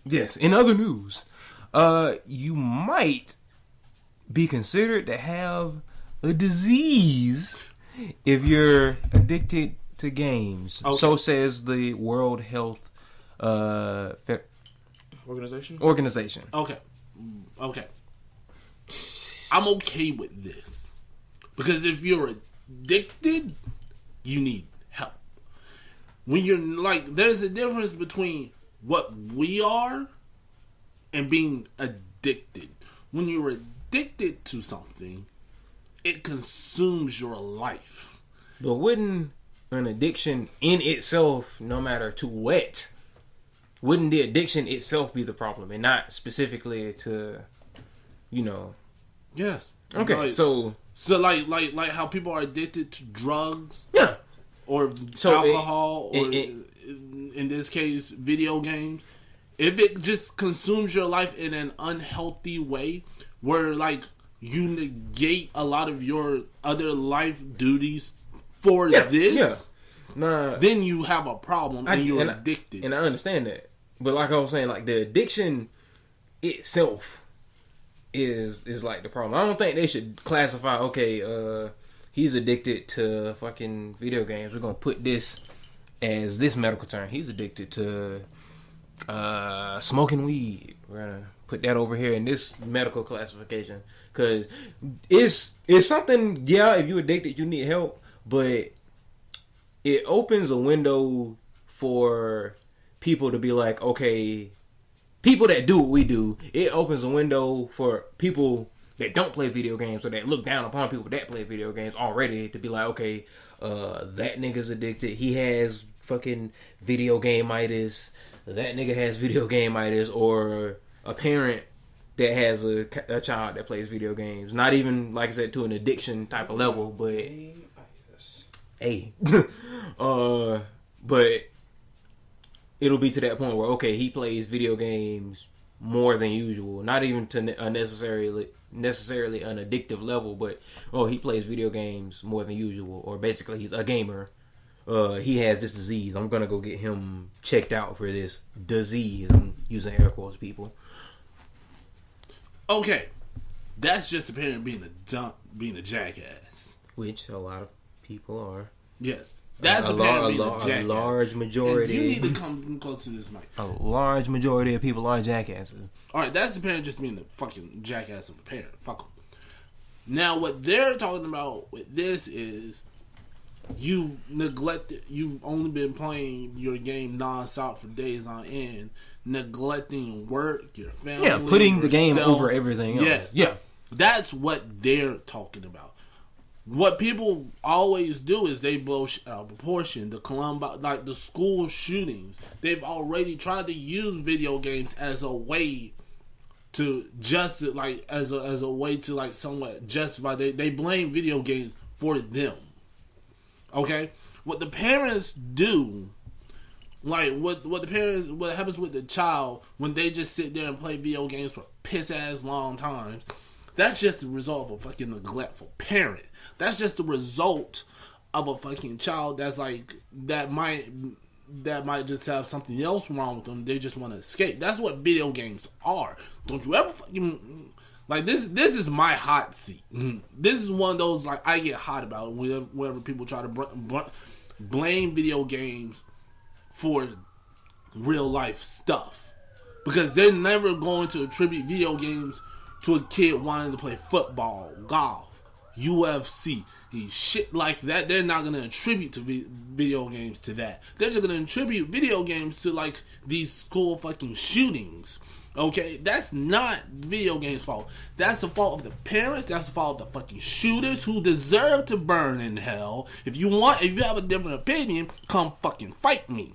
Yes, in other news, you might be considered to have a disease if you're addicted to games. Okay. So says the World Health Organization. Okay. I'm okay with this. Because if you're addicted, you need help. When you're like, there's a difference between what we are and being addicted. When you're addicted to something, it consumes your life. But wouldn't an addiction in itself, no matter to what, wouldn't the addiction itself be the problem and not specifically to, Yes. Okay, like, so like how people are addicted to drugs. Yeah. Or alcohol, or in this case, video games. If it just consumes your life in an unhealthy way, where like you negate a lot of your other life duties for this, then you have a problem and you're addicted. And I understand that, but like I was saying, like the addiction itself is like the problem. I don't think they should classify. Okay, he's addicted to fucking video games. We're gonna put this as this medical term. He's addicted to smoking weed. We're gonna put that over here in this medical classification, because it's something. Yeah, if you're addicted, you need help, but it opens a window for people to be like, okay, people that do what we do. It opens a window for people that don't play video games or that look down upon people that play video games already to be like, okay, that nigga's addicted. He has fucking video game-itis. That nigga has video game-itis. Or a parent that has a child that plays video games. Not even, like I said, to an addiction type of level, but but it'll be to that point where, okay, he plays video games more than usual. Not even to a necessarily an addictive level, but he plays video games more than usual, or basically he's a gamer. He has this disease. I'm gonna go get him checked out for this disease. I'm using air quotes, people. Okay, that's just a parent being a jackass, which a lot of people are. Yes. That's a large majority. And you need to come close to this mic. A large majority of people are jackasses. Alright, that's the parent just being the fucking jackass of a parent. Fuck them. Now, what they're talking about with this is you've only been playing your game nonstop for days on end, neglecting work, your family. Yeah, putting the game over everything else. Yes. Yeah. That's what they're talking about. What people always do is they blow out of proportion. The school shootings, they've already tried to use video games as a way to as a way to like somewhat justify. They blame video games for them. Okay, what the parents do, like what happens with the child when they just sit there and play video games for piss ass long times. That's just the result of a fucking neglectful parent. That's just the result of a fucking child that's like that might just have something else wrong with them. They just want to escape. That's what video games are. Don't you ever fucking like this? This is my hot seat. This is one of those like I get hot about whenever people try to blame video games for real life stuff, because they're never going to attribute video games to a kid wanting to play football, golf, UFC, shit like that. They're not going to attribute to video games to that. They're just going to attribute video games to like these school fucking shootings. Okay, that's not video games' fault. That's the fault of the parents. That's the fault of the fucking shooters who deserve to burn in hell. If you have a different opinion, come fucking fight me.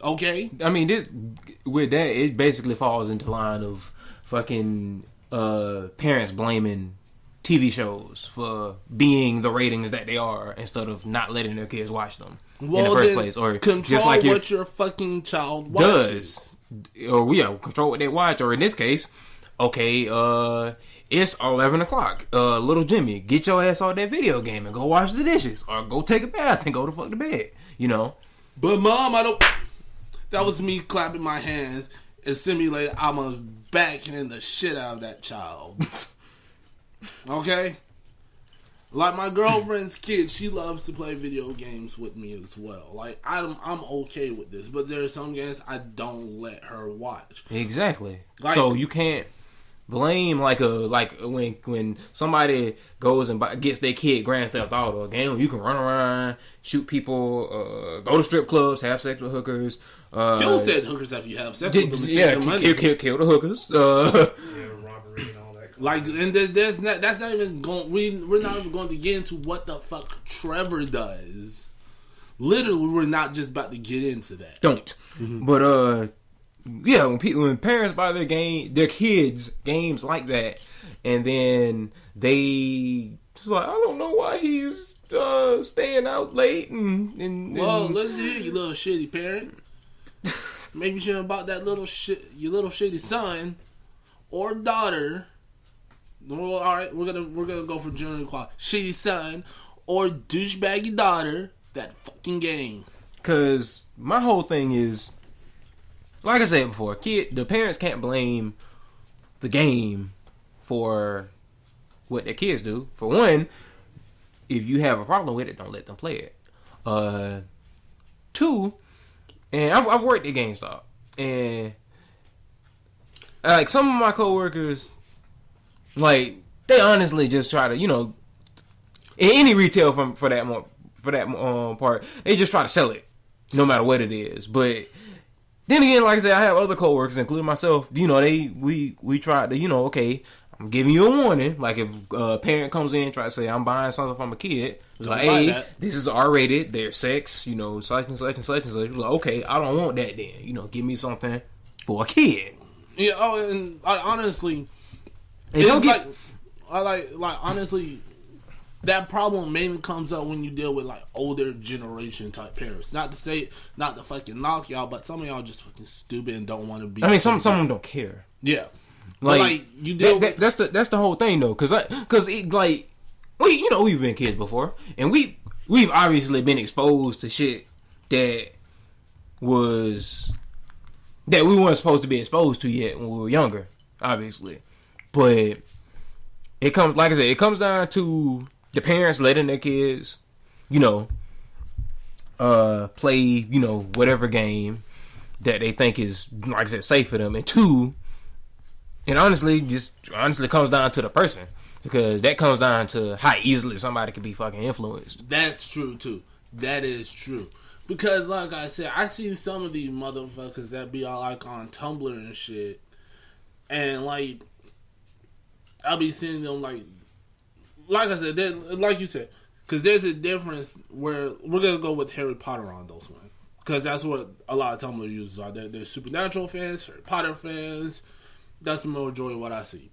Okay? I mean, it basically falls into line of fucking parents blaming TV shows for being the ratings that they are instead of not letting their kids watch them in the first place. Or control just like what your fucking child watches. Or control what they watch. Or in this case, okay, it's 11 o'clock. Little Jimmy, get your ass on that video game and go wash the dishes. Or go take a bath and go to fuck to bed. But mom, I don't... That was me clapping my hands and simulating I was backing the shit out of that child. Okay? Like my girlfriend's kid, she loves to play video games with me as well. Like I'm okay with this, but there are some games I don't let her watch. Exactly. Like, so you can't blame like when somebody goes and gets their kid Grand Theft Auto, a game where you can run around, shoot people, go to strip clubs, have sex with hookers. Kill said hookers after you have sex with them. Yeah, kill the hookers. Robbery and all that. Like, and that's not even going. We're not even going to get into what the fuck Trevor does. Literally, we're not just about to get into that. Don't. Mm-hmm. But yeah, when parents buy their kids games like that, and then they just like, I don't know why he's staying out late and well, let's hear you, little shitty parent. Maybe you shouldn't have bought that your little shitty son or daughter. Well, all right, we're gonna go for general equality. Shitty son or douchebaggy daughter. That fucking game. Cause my whole thing is, like I said before, the parents can't blame the game for what their kids do. For one, if you have a problem with it, don't let them play it. Two, and I've worked at GameStop, and like some of my coworkers, like they honestly just try to, in any retail for that part, they just try to sell it, no matter what it is. But then again, like I said, I have other coworkers, including myself. We try to, okay, I'm giving you a warning. Like if a parent comes in and try to say I'm buying something from a kid, it's like, hey, this is R-rated. There's sex, such and such and such and such. Like, okay, I don't want that. Then give me something for a kid. Yeah. Oh, and honestly, honestly. That problem mainly comes up when you deal with like older generation type parents. Not to fucking knock y'all, but some of y'all just fucking stupid and don't want to be. I mean, some of them don't care. Yeah, like you deal. That's the whole thing though, because we've been kids before, and we've obviously been exposed to shit that we weren't supposed to be exposed to yet when we were younger, obviously. But it comes, like I said, it comes down to the parents letting their kids, play, whatever game that they think is, like I said, safe for them. And two, it honestly comes down to the person, because that comes down to how easily somebody can be fucking influenced. That's true too. That is true. Because like I said, I see some of these motherfuckers that be all like on Tumblr and shit, and like I'll be seeing them like I said, like you said, because there's a difference where we're going to go with Harry Potter on those ones. Because that's what a lot of Tumblr users are. They're Supernatural fans, Harry Potter fans. That's the majority of what I see.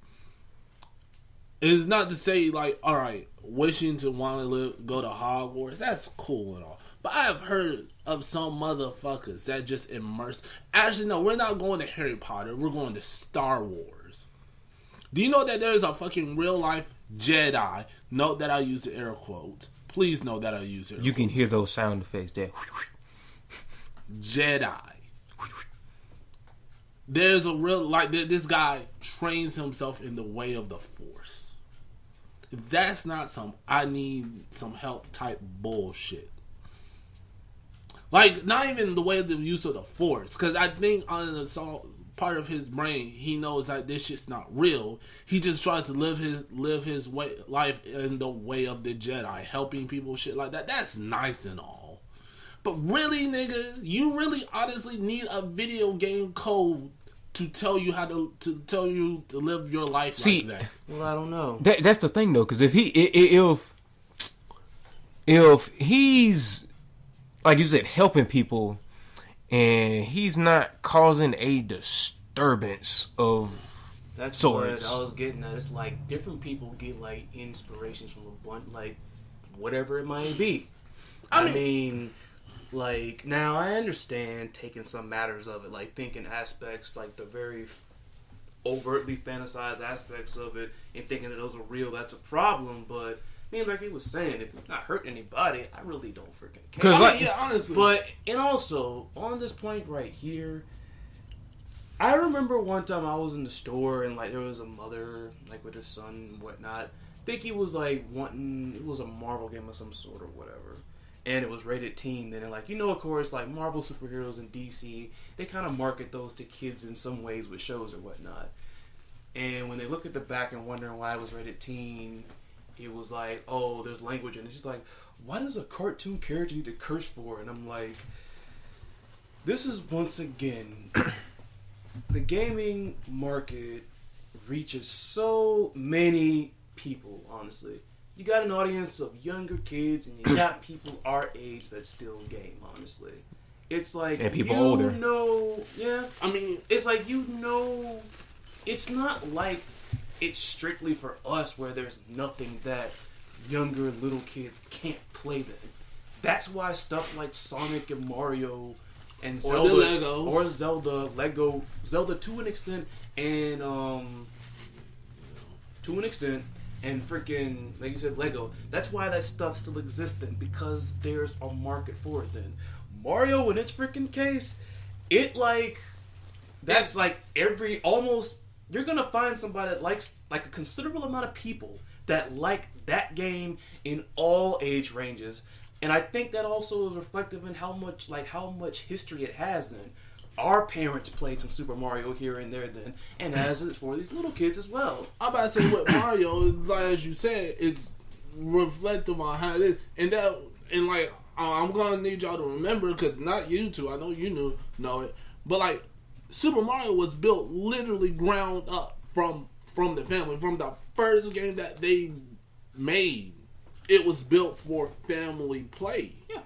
It's not to say, like, alright, wishing to want to go to Hogwarts, that's cool and all. But I have heard of some motherfuckers that just immerse. Actually, no, we're not going to Harry Potter. We're going to Star Wars. Do you know that there's a fucking real life Jedi? Note that I use the air quotes. Please note that I use it. You can hear those sound effects there. Jedi. There's a real, this guy trains himself in the way of the Force. If that's not some I need some help type bullshit. Like, not even the way of the use of the Force. Because I think on the part of his brain, he knows that this shit's not real. He just tries to live his life in the way of the Jedi, helping people, shit like that. That's nice and all, but really, nigga, you really honestly need a video game code to tell you how to tell you to live your life like that. Well, I don't know. That's the thing though, because if he's, like you said, helping people, and he's not causing a disturbance of that's sorts. What I was getting at. It's like different people get like inspirations from a bunch, like whatever it might be. I mean, like, now I understand taking some matters of it, like thinking aspects, like the very overtly fantasized aspects of it, and thinking that those are real. That's a problem, but I mean, like he was saying, if it's not hurting anybody, I really don't freaking care. Because, like, yeah, honestly. But, and also, on this point right here, I remember one time I was in the store and, like, there was a mother, like, with her son and whatnot. I think he was, like, it was a Marvel game of some sort or whatever. And it was rated teen. Then, like, of course, like, Marvel superheroes and DC, they kind of market those to kids in some ways with shows or whatnot. And when they look at the back and wondering why it was rated teen, it was like, oh, there's language. And it's just like, why does a cartoon character need to curse for? And I'm like, this is once again, the gaming market reaches so many people, honestly. You got an audience of younger kids, and you got people our age that still game, honestly. It's like, and people older. Yeah. I mean, it's like, it's not like it's strictly for us where there's nothing that younger little kids can't play then. That's why stuff like Sonic and Mario and Zelda, Zelda to an extent, and freaking, like you said, Lego. That's why that stuff still exists then, because there's a market for it then. Mario, in its freaking case, that's like you're gonna find somebody that likes, like, a considerable amount of people that like that game in all age ranges. And I think that also is reflective in how much history it has then. Our parents played some Super Mario here and there then, and as it's for these little kids as well. I'm about to say with Mario, like, as you said, it's reflective on how it is. And like, I'm gonna need y'all to remember, because not you two, I know you know it, but like, Super Mario was built literally ground up from the family, from the first game that they made. It was built for family play. Yeah.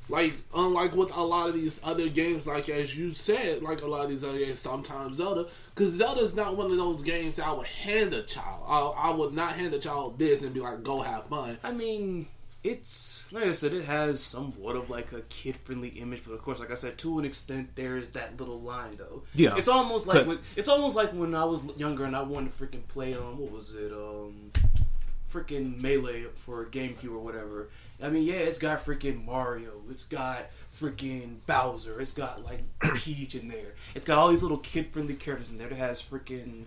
Like, unlike with a lot of these other games, like as you said, like a lot of these other games, sometimes Zelda, because Zelda's not one of those games that I would hand a child. I would not hand a child this and be like, go have fun. I mean, it's, like I said, it has somewhat of like a kid-friendly image, but of course, like I said, to an extent, there's that little line though. Yeah. It's almost like when I was younger and I wanted to freaking play what was it? Freaking Melee for GameCube or whatever. I mean, yeah, it's got freaking Mario. It's got freaking Bowser. It's got like Peach in there. It's got all these little kid-friendly characters in there. It has freaking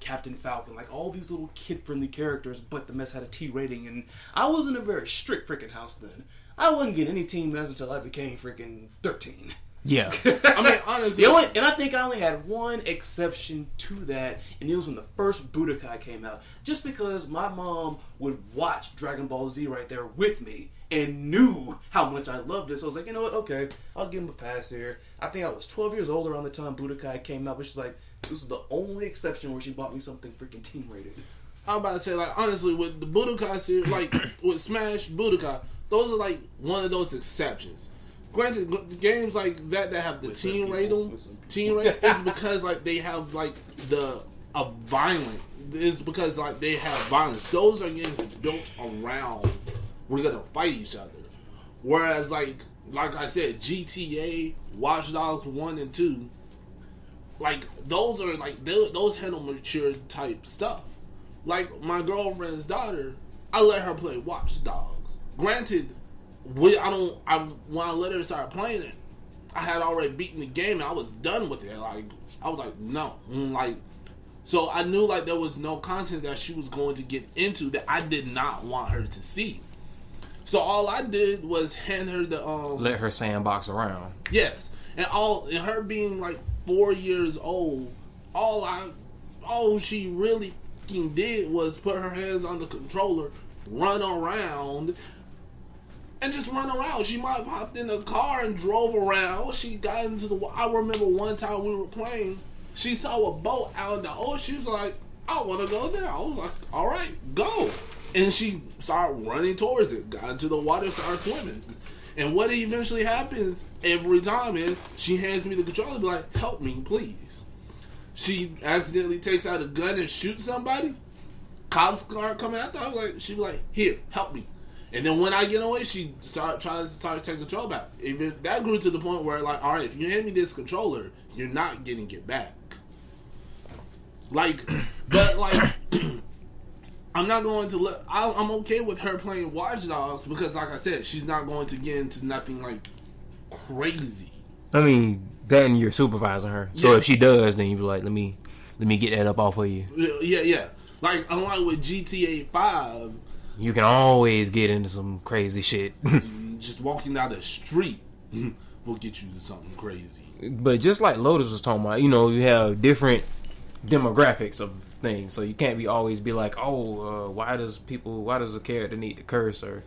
Captain Falcon. Like all these little kid-friendly characters, but the mess had a T rating, and I was in a very strict freaking house then. I wouldn't get any teen mess until I became freaking 13. Yeah. I mean, honestly, and I think I only had one exception to that, and it was when the first Budokai came out. Just because my mom would watch Dragon Ball Z right there with me and knew how much I loved it. So I was like, you know what? Okay, I'll give him a pass here. I think I was 12 years old around the time Budokai came out, but she's like, this is the only exception where she bought me something freaking teen rated. I'm about to say, like, honestly, with the Budokai series, like, with Smash Budokai, those are, like, one of those exceptions. Granted, games like that have the teen rating is because, like, they have, like, violent. It's because, like, they have violence. Those are games built around we're gonna fight each other. Whereas, like I said, GTA, Watch Dogs 1 and 2, like, those are, like, those handle mature type stuff. Like, my girlfriend's daughter, I let her play Watch Dogs. Granted, when I let her start playing it, I had already beaten the game and I was done with it. Like, I was like, no. Like, so I knew, like, there was no content that she was going to get into that I did not want her to see. So all I did was hand her the let her sandbox around. Yes. And her being like 4 years old, all she really did was put her hands on the controller, run around, and just run around. She might have hopped in the car and drove around. She got into the... I remember one time we were playing, she saw a boat out in the ocean. She was like, I want to go there. I was like, all right, go. And she started running towards it, got into the water, started swimming. And what eventually happens every time is she hands me the controller and be like, help me, please. She accidentally takes out a gun and shoots somebody. Cops start coming after her. She'd be like, here, help me. And then when I get away, she tries to take control back. Even that grew to the point where, like, all right, if you hand me this controller, you're not getting it back. Like, but like, I'm not going to let. I'm okay with her playing Watch Dogs because, like I said, she's not going to get into nothing like crazy. I mean, then you're supervising her. So if she does, then you be like, let me get that up off of you. Yeah. Like unlike with GTA 5, you can always get into some crazy shit. just walking down the street will get you to something crazy. But just like Lotus was talking about, you have different demographics of things, so you can't always be like, why does a character need to curse, or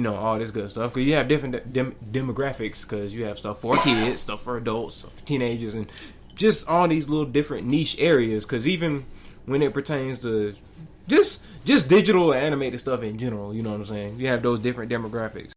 all this good stuff, because you have different demographics, because you have stuff for kids, stuff for adults, stuff for teenagers, and just all these little different niche areas, because even when it pertains to just digital animated stuff in general, you know what I'm saying, you have those different demographics.